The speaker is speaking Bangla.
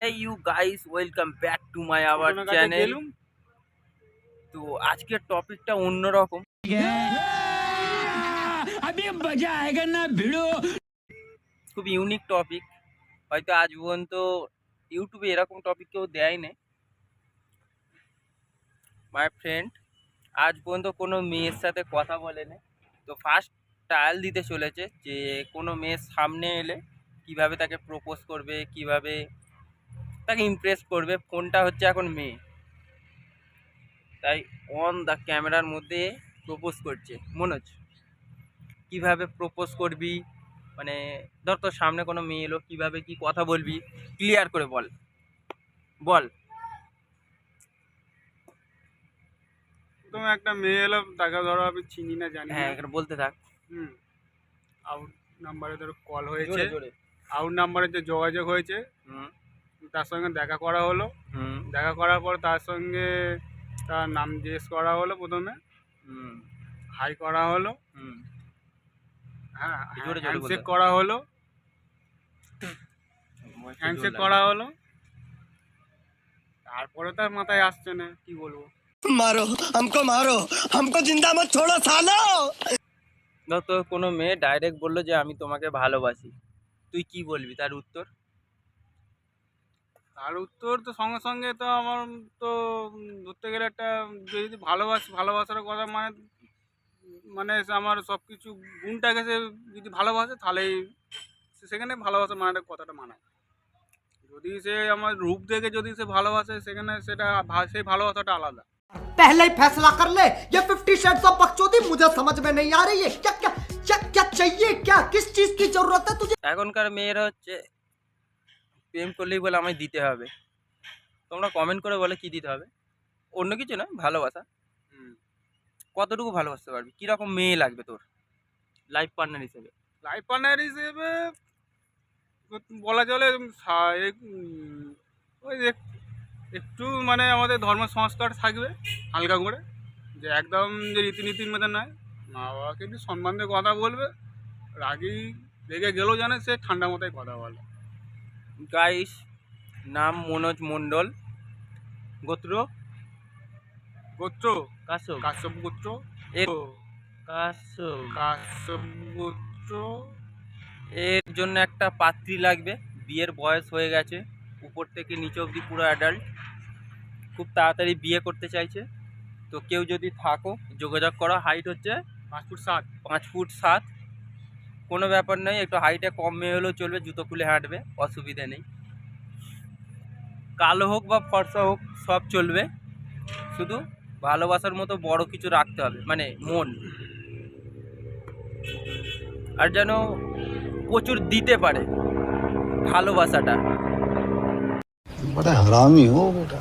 Hey you guys, welcome back to my our channel. তো আজকের টপিকটা অন্যরকম, খুব ইউনিক টপিক। হয়তো আজ পর্যন্ত ইউটিউবে এরকম টপিক কেউ দেয় না। মাই ফ্রেন্ড আজ পর্যন্ত কোনো মেয়ের সাথে কথা বলেনি, তো ফার্স্ট ট্রায়াল দিতে চলেছে যে কোনো মেয়ের সামনে এলে কিভাবে তাকে প্রপোজ করবে, কিভাবে তাকে ইমপ্রেস করবে। ফোনটা হচ্ছে এখন মেয়ে, তাই অন দ্য ক্যামেরার মধ্যে প্রপোজ করছে। মনোজ, কিভাবে প্রপোজ করবি, মানে ধর তোর সামনে কোনো মেয়ে এলো, কিভাবে কি কথা বলবি, ক্লিয়ার করে বল বল। প্রথমে একটা মেয়ে এলো, তাকে ধরো আমি চিনি না জানি হ্যাঁ, না। এখানে বলতে থাক। আউট নাম্বারে ধরো কল হয়েছে, আউট নাম্বারে যে যোগাযোগ হয়েছে, তার সঙ্গে দেখা করা হলো। দেখা করার পর তার সঙ্গে তার নাম জিজ্ঞেস করা হলো, প্রথমে হাই করা হলো, হ্যাঁ হ্যান্ডশেক করা হলো, হ্যান্ডশেক করা হলো। তারপরে তার মাথায় আসছে না, কি বলবো। मारो हमको जिंदा मत छोड़ो सालो। তো কোনো মেয়ে ডাইরেক্ট বললো যে আমি তোমাকে ভালোবাসি, তুই কি বলবি তার উত্তর? তার উত্তর তো সঙ্গে সঙ্গে তো আমার তো ধরতে গেলে একটা যদি ভালোবাসার কথা মানে মানে আমার সব কিছু গুণটাকে সে যদি ভালোবাসে, তাহলেই সেখানে ভালোবাসা মানে কথাটা মানায়। যদি সে আমার রূপ দেখে যদি সে ভালোবাসে, সেখানে সেটা সেই ভালোবাসাটা আলাদা। पहले ही फैसला कर ले, ये 50 शेड्स ऑफ बकचोदी मुझे समझ में नहीं आ रही है। क्या क्या क्या क्या चाहिए, क्या किस चीज की जरूरत है तुझे? এখনকার মেয়েরা হচ্ছে প্রেম করলেই বলে আমায় দিতে হবে। তোমরা কমেন্ট করে বলে কি দিতে হবে, অন্য কিছু না, ভালোবাসা। কতটুকু ভালোবাসতে পারবি, কীরকম মেয়ে লাগবে তোর লাইফ পার্টনার হিসেবে? লাইফ পার্টনার হিসেবে বলা চলে ওই একটু মানে আমাদের ধর্ম সংস্কার থাকবে হালকা করে, যে একদম যে রীতিনীতির মধ্যে নয়। মা বাবাকে একটু সম্মান দিয়ে কথা বলবে, রাগি রেগে গেলেও জানে সে ঠান্ডা মাথায় কথা বলে। গাইস, নাম মনোজ মণ্ডল, গোত্র গোত্র কাশ্যপ, কাশ্যপ গোত্র, কাশ্যপ গোত্র। এর জন্য একটা পাত্রী লাগবে, বিয়ের বয়স হয়ে গেছে, উপর থেকে নিচে অবধি পুরো অ্যাডাল্ট, খুব তাড়াতাড়ি বিয়ে করতে চাইছে। তো কেউ যদি থাকো যোগাযোগ করো। হাইট হচ্ছে 5 ফুট 7। 5 ফুট 7, কোনো ব্যাপার নেই, একটু হাইটে কম মেয়ে হলেও চলবে, জুতো খুলে হাঁটবে, অসুবিধা নেই। কালো হোক বা ফর্সা হোক সব চলবে, শুধু ভালোবাসার মতো বড় কিছু রাখতে হবে, মানে মন। আর যেন প্রচুর দিতে পারে ভালোবাসাটা। बड़ा हरामी हो बेटा।